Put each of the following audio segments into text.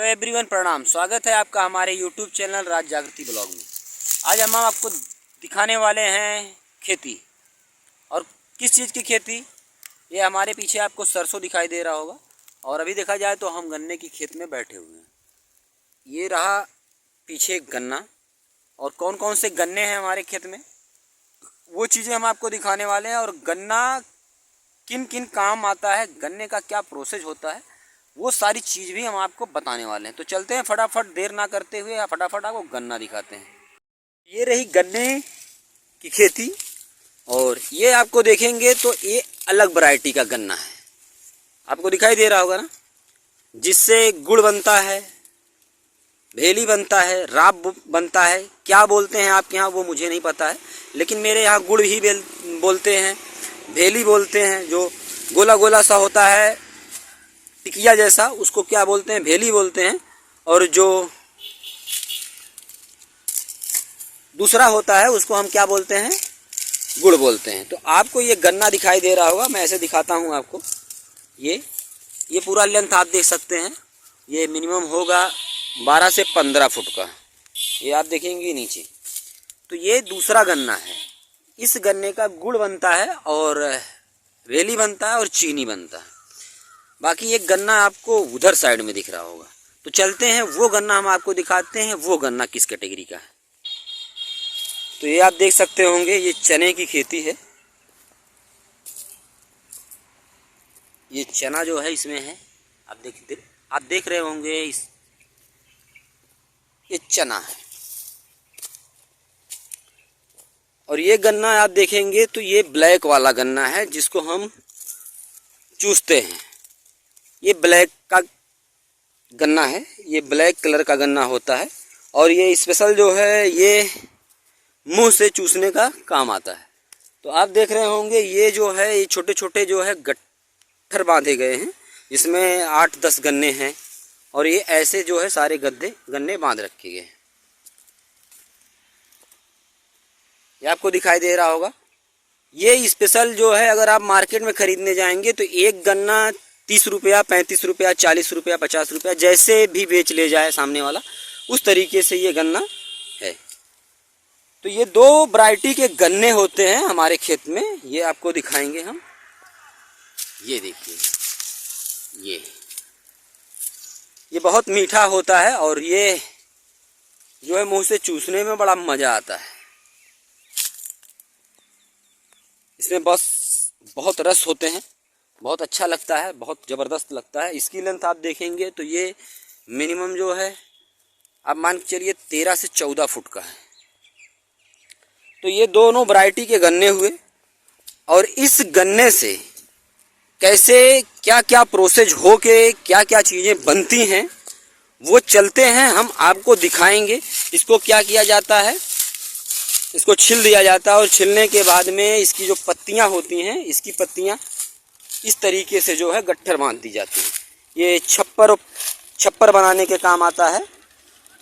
Hello everyone, प्रणाम। स्वागत है आपका हमारे यूट्यूब चैनल राज जागृति ब्लॉग में। आज हम आपको दिखाने वाले हैं खेती। और किस चीज़ की खेती? ये हमारे पीछे आपको सरसों दिखाई दे रहा होगा, और अभी देखा जाए तो हम गन्ने की खेत में बैठे हुए हैं। ये रहा पीछे गन्ना, और कौन कौन से गन्ने हैं हमारे खेत में वो चीज़ें हम आपको दिखाने वाले हैं। और गन्ना किन किन काम आता है, गन्ने का क्या प्रोसेस होता है, वो सारी चीज़ भी हम आपको बताने वाले हैं। तो चलते हैं फटाफट, देर ना करते हुए फटाफट आपको गन्ना दिखाते हैं। ये रही गन्ने की खेती, और ये आपको देखेंगे तो ये अलग वैरायटी का गन्ना है। आपको दिखाई दे रहा होगा ना, जिससे गुड़ बनता है, भेली बनता है, राब बनता है। क्या बोलते हैं आपके यहाँ वो मुझे नहीं पता है, लेकिन मेरे यहाँ गुड़ ही बोलते हैं, भेली बोलते हैं। जो गोला गोला सा होता है टिकिया जैसा, उसको क्या बोलते हैं? भेली बोलते हैं। और जो दूसरा होता है उसको हम क्या बोलते हैं? गुड़ बोलते हैं। तो आपको ये गन्ना दिखाई दे रहा होगा, मैं ऐसे दिखाता हूँ आपको। ये पूरा लेंथ आप देख सकते हैं। ये मिनिमम होगा 12 से 15 फुट का। ये आप देखेंगे नीचे। तो ये दूसरा गन्ना है। इस गन्ने का गुड़ बनता है, और भेली बनता है, और चीनी बनता है। बाकी ये गन्ना आपको उधर साइड में दिख रहा होगा। तो चलते हैं, वो गन्ना हम आपको दिखाते हैं, वो गन्ना किस कैटेगरी का है। तो ये आप देख सकते होंगे, ये चने की खेती है। ये चना जो है इसमें है, आप देख रहे होंगे ये चना है। और ये गन्ना आप देखेंगे तो ये ब्लैक वाला गन्ना है, जिसको हम चूसते हैं। ये ब्लैक का गन्ना है, ये ब्लैक कलर का गन्ना होता है। और ये स्पेशल जो है, ये मुंह से चूसने का काम आता है। तो आप देख रहे होंगे, ये जो है, ये छोटे छोटे जो है गट्ठर बांधे गए हैं, इसमें 8-10 गन्ने हैं। और ये ऐसे जो है सारे गन्ने बांध रखे गए हैं। ये आपको दिखाई दे रहा होगा। ये स्पेशल जो है, अगर आप मार्केट में ख़रीदने जाएंगे तो एक गन्ना 30 रुपया, 35 रुपया, 40 रुपया, 50 रुपया, जैसे भी बेच ले जाए सामने वाला, उस तरीके से ये गन्ना है। तो ये 2 वैरायटी के गन्ने होते हैं हमारे खेत में। ये आपको दिखाएंगे हम। ये देखिए, ये बहुत मीठा होता है, और ये जो है मुंह से चूसने में बड़ा मज़ा आता है। इसमें बस बहुत रस होते हैं, बहुत अच्छा लगता है, बहुत ज़बरदस्त लगता है। इसकी लेंथ आप देखेंगे तो ये मिनिमम जो है, आप मान के चलिए 13 से 14 फुट का है। तो ये दोनों वैरायटी के गन्ने हुए। और इस गन्ने से कैसे क्या क्या प्रोसेस हो के क्या क्या चीज़ें बनती हैं, वो चलते हैं, हम आपको दिखाएंगे। इसको क्या किया जाता है, इसको छील दिया जाता है, और छीलने के बाद में इसकी जो पत्तियां होती हैं, इसकी पत्तियां इस तरीके से जो है गट्ठर बांध दी जाती है। ये छप्पर बनाने के काम आता है।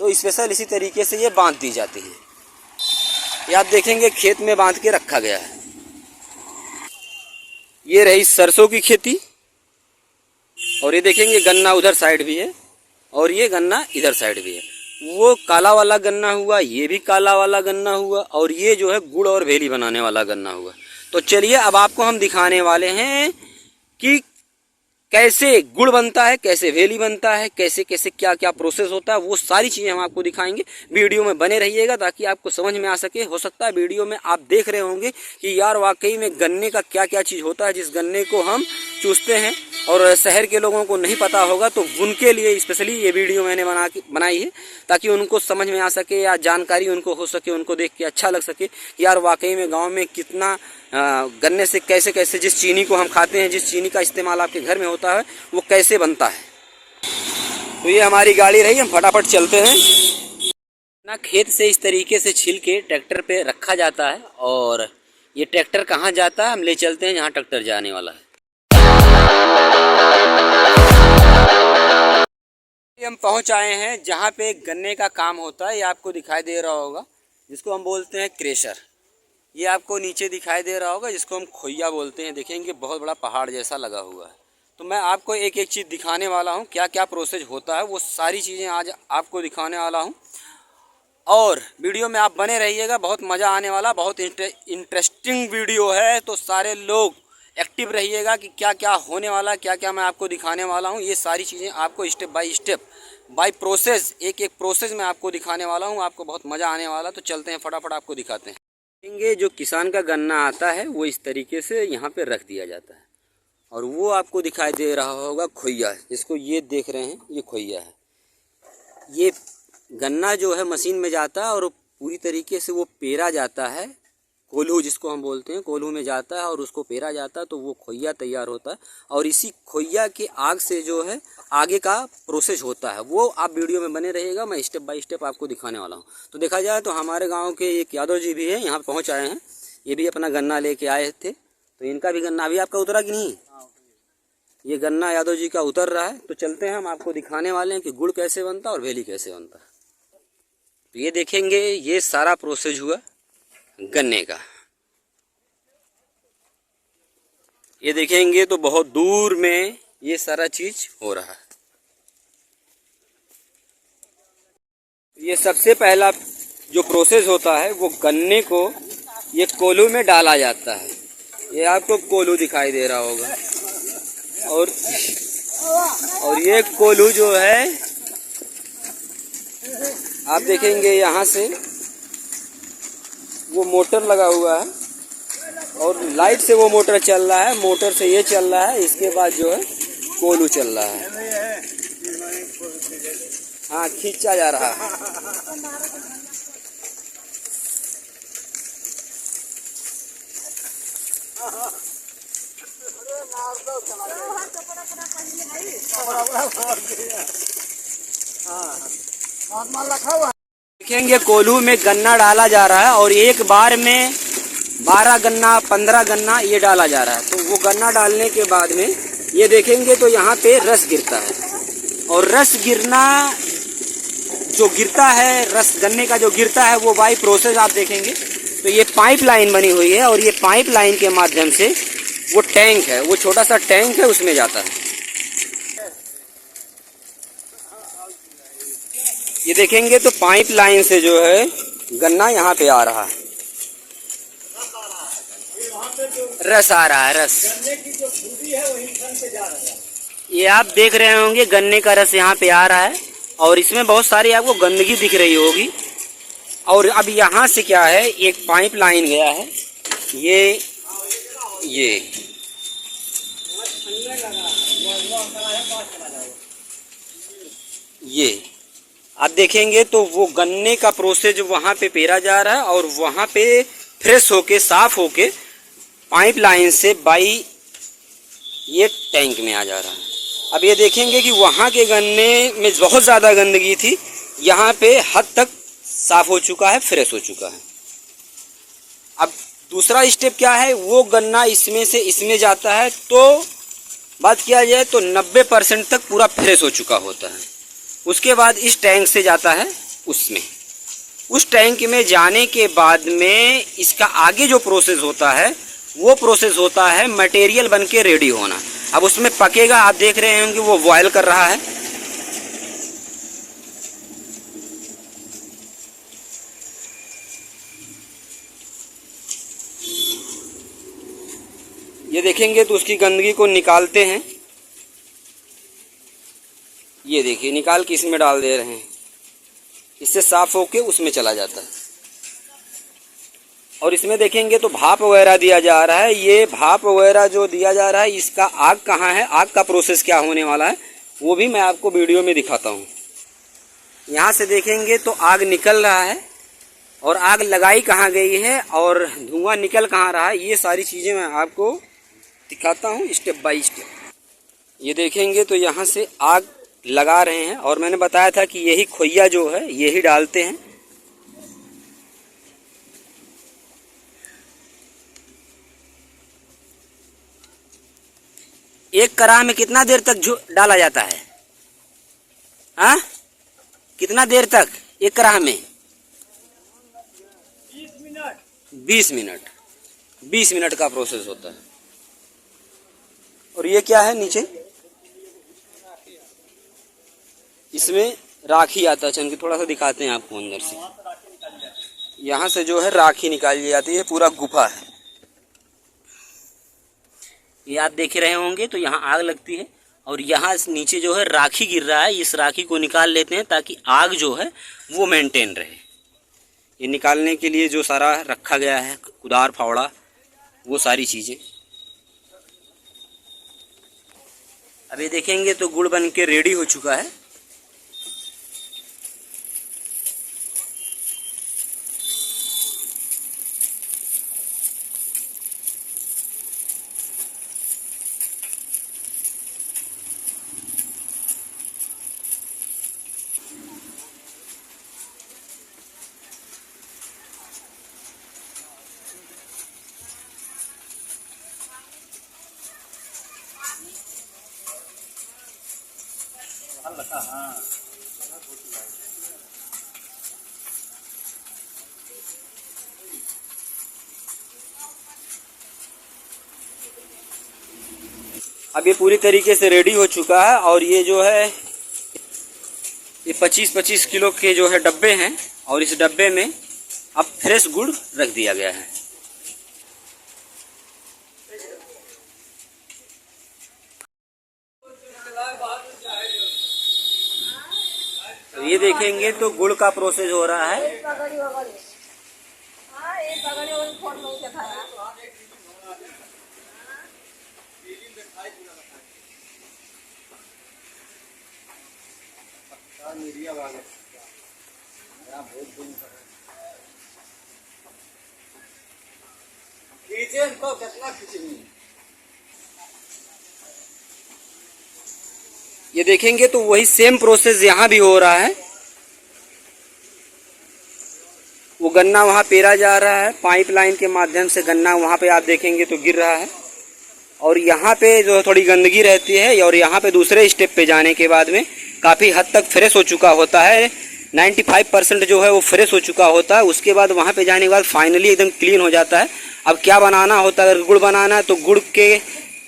तो स्पेशल इसी तरीके से ये बांध दी जाती है। ये आप देखेंगे खेत में बांध के रखा गया है। ये रही सरसों की खेती, और ये देखेंगे गन्ना उधर साइड भी है, और ये गन्ना इधर साइड भी है। वो काला वाला गन्ना हुआ, ये भी काला वाला गन्ना हुआ, और ये जो है गुड़ और भेली बनाने वाला गन्ना हुआ। तो चलिए, अब आपको हम दिखाने वाले हैं कि कैसे गुड़ बनता है, कैसे भेली बनता है, कैसे कैसे क्या क्या प्रोसेस होता है, वो सारी चीज़ें हम आपको दिखाएंगे। वीडियो में बने रहिएगा ताकि आपको समझ में आ सके। हो सकता है वीडियो में आप देख रहे होंगे कि यार वाकई में गन्ने का क्या क्या चीज़ होता है, जिस गन्ने को हम चूसते हैं, और शहर के लोगों को नहीं पता होगा। तो उनके लिए स्पेशली ये वीडियो मैंने बनाई है, ताकि उनको समझ में आ सके, या जानकारी उनको हो सके, उनको देख के अच्छा लग सके कि यार वाकई में गाँव में कितना गन्ने से कैसे कैसे, जिस चीनी को हम खाते हैं, जिस चीनी का इस्तेमाल आपके घर में होता है, वो कैसे बनता है। तो ये हमारी गाड़ी रही, हम फटाफट चलते हैं ना। खेत से इस तरीके से छील के ट्रैक्टर पे रखा जाता है, और ये ट्रैक्टर कहाँ जाता है, हम ले चलते हैं जहाँ ट्रैक्टर जाने वाला है। हम पहुँच आए हैं जहाँ पे गन्ने का काम होता है। ये आपको दिखाई दे रहा होगा, जिसको हम बोलते हैं क्रेशर। ये आपको नीचे दिखाई दे रहा होगा, जिसको हम खोइया बोलते हैं। देखेंगे बहुत बड़ा पहाड़ जैसा लगा हुआ है। तो मैं आपको एक एक चीज़ दिखाने वाला हूँ, क्या क्या प्रोसेस होता है वो सारी चीज़ें आज आपको दिखाने वाला हूँ। और वीडियो में आप बने रहिएगा, बहुत मज़ा आने वाला, बहुत इंटरेस्टिंग वीडियो है। तो सारे लोग एक्टिव रहिएगा कि क्या क्या होने वाला है, क्या क्या मैं आपको दिखाने वाला हूँ। ये सारी चीज़ें आपको स्टेप बाय प्रोसेस, एक एक प्रोसेस मैं आपको दिखाने वाला हूँ। आपको बहुत मज़ा आने वाला। तो चलते हैं, फटाफट आपको दिखाते हैं। देखेंगे जो किसान का गन्ना आता है वो इस तरीके से यहाँ पे रख दिया जाता है। और वो आपको दिखाई दे रहा होगा खोइया, जिसको ये देख रहे हैं, ये खोइया है। ये गन्ना जो है मशीन में जाता है और पूरी तरीके से वो पेरा जाता है, कोल्हू जिसको हम बोलते हैं, कोल्हू में जाता है और उसको पेरा जाता है, तो वो खोइया तैयार होता है। और इसी खोइया के आग से जो है आगे का प्रोसेस होता है, वो आप वीडियो में बने रहिएगा। मैं स्टेप बाय स्टेप आपको दिखाने वाला हूँ। तो देखा जाए तो हमारे गाँव के एक यादव जी भी है, यहाँ पहुँच आए हैं। ये भी अपना गन्ना लेके आए थे। तो इनका भी गन्ना अभी आपका उतरा कि नहीं? ये गन्ना यादव जी का उतर रहा है। तो चलते हैं, हम आपको दिखाने वाले हैं कि गुड़ कैसे बनता है और भेली कैसे बनता है। तो ये देखेंगे, ये सारा प्रोसेस हुआ गन्ने का। ये देखेंगे तो बहुत दूर में ये सारा चीज हो रहा है। ये सबसे पहला जो प्रोसेस होता है वो गन्ने को ये कोल्हू में डाला जाता है। ये आपको कोल्हू दिखाई दे रहा होगा। और ये कोल्हू जो है आप देखेंगे यहाँ से वो मोटर लगा हुआ है और लाइट से वो मोटर चल रहा है। मोटर से ये चल रहा है, इसके बाद जो है कोल्हू चल रहा है। हाँ, खींचा जा रहा है। देखेंगे कोल्हू में गन्ना डाला जा रहा है और एक बार में 12 गन्ना 15 गन्ना ये डाला जा रहा है। तो वो गन्ना डालने के बाद में ये देखेंगे तो यहाँ पे रस गिरता है। और रस गिरना जो गिरता है, रस गन्ने का जो गिरता है वो बाई प्रोसेस आप देखेंगे तो ये पाइप लाइन बनी हुई है। और ये पाइप लाइन के माध्यम से वो टैंक है, वो छोटा सा टैंक है, उसमें जाता है। ये देखेंगे तो पाइप लाइन से जो है गन्ना यहाँ पे आ रहा है, रस आ रहा है, रस गन्ने की जो खूबी है वही पे जा रहा है। ये आप देख रहे होंगे गन्ने का रस यहाँ पे आ रहा है और इसमें बहुत सारी आपको गंदगी दिख रही होगी। और अब यहाँ से क्या है, एक पाइप लाइन गया है, ये आप देखेंगे तो वो गन्ने का प्रोसेस जो वहाँ पे पेरा जा रहा है और वहाँ पे फ्रेश होके साफ होके पाइप लाइन से बाई ये टैंक में आ जा रहा है। अब ये देखेंगे कि वहाँ के गन्ने में बहुत ज़्यादा गंदगी थी, यहाँ पे हद तक साफ हो चुका है, फ्रेश हो चुका है। अब दूसरा स्टेप क्या है, वो गन्ना इसमें से इसमें जाता है। तो बात किया जाए तो 90% तक पूरा फ्रेश हो चुका होता है। उसके बाद इस टैंक से जाता है उसमें, उस टैंक में जाने के बाद में इसका आगे जो प्रोसेस होता है वो प्रोसेस होता है मटेरियल बन के रेडी होना। अब उसमें पकेगा, आप देख रहे हैं कि वो बॉयल कर रहा है। ये देखेंगे तो उसकी गंदगी को निकालते हैं। ये देखिए निकाल के इसमें डाल दे रहे हैं, इससे साफ होके उसमें चला जाता है। और इसमें देखेंगे तो भाप वगैरह दिया जा रहा है। ये भाप वगैरह जो दिया जा रहा है, इसका आग कहाँ है, आग का प्रोसेस क्या होने वाला है वो भी मैं आपको वीडियो में दिखाता हूँ। यहाँ से देखेंगे तो आग निकल रहा है और आग लगाई कहाँ गई है और धुआं निकल कहाँ रहा है, ये सारी चीज़ें मैं आपको दिखाता हूँ स्टेप बाय स्टेप। ये देखेंगे तो यहाँ से आग लगा रहे हैं और मैंने बताया था कि यही खोइया जो है यही डालते हैं। एक कढ़ाई में कितना देर तक डाला जाता है? हाँ, कितना देर तक एक कढ़ाई में? 20 मिनट का प्रोसेस होता है। और ये क्या है नीचे? इसमें राखी आता है। चल के थोड़ा सा दिखाते हैं आपको अंदर से। यहाँ से जो है राखी निकाली जाती है, पूरा गुफा है। ये आप देख रहे होंगे तो यहाँ आग लगती है और यहाँ नीचे जो है राखी गिर रहा है। इस राखी को निकाल लेते हैं ताकि आग जो है वो मेंटेन रहे। ये निकालने के लिए जो सारा रखा गया है, कुदार फावड़ा, वो सारी चीज़ें। अभी देखेंगे तो गुड़ बन के रेडी हो चुका है। अब ये पूरी तरीके से रेडी हो चुका है और ये जो है ये 25-25 किलो के जो है डब्बे हैं और इस डब्बे में अब फ्रेश गुड़ रख दिया गया है। तो ये देखेंगे तो गुड़ का प्रोसेस हो रहा है। ये देखेंगे तो वही सेम प्रोसेस यहाँ भी हो रहा है। वो गन्ना वहाँ पेरा जा रहा है, पाइपलाइन के माध्यम से गन्ना वहाँ पे आप देखेंगे तो गिर रहा है और यहाँ पे जो थोड़ी गंदगी रहती है और यहाँ पे दूसरे स्टेप पे जाने के बाद में काफ़ी हद तक फ्रेश हो चुका होता है। 95% जो है वो फ्रेश हो चुका होता है। उसके बाद वहाँ पे जाने के बाद फाइनली एकदम क्लीन हो जाता है। अब क्या बनाना होता है, अगर गुड़ बनाना है तो गुड़ के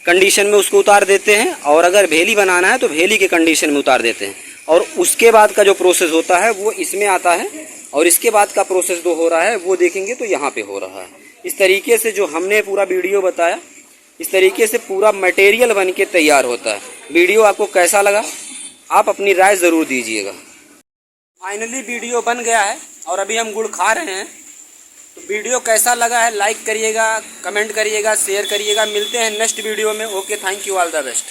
कंडीशन में उसको उतार देते हैं और अगर भेली बनाना है तो भेली के कंडीशन में उतार देते हैं और उसके बाद का जो प्रोसेस होता है वो इसमें आता है और इसके बाद का प्रोसेस जो हो रहा है वो देखेंगे तो यहाँ पे हो रहा है। इस तरीके से जो हमने पूरा वीडियो बताया, इस तरीके से पूरा मटेरियल बन के तैयार होता है। वीडियो आपको कैसा लगा आप अपनी राय ज़रूर दीजिएगा। फाइनली वीडियो बन गया है और अभी हम गुड़ खा रहे हैं। तो वीडियो कैसा लगा है लाइक करिएगा, कमेंट करिएगा, शेयर करिएगा। मिलते हैं नेक्स्ट वीडियो में। Okay, thank you, all the best.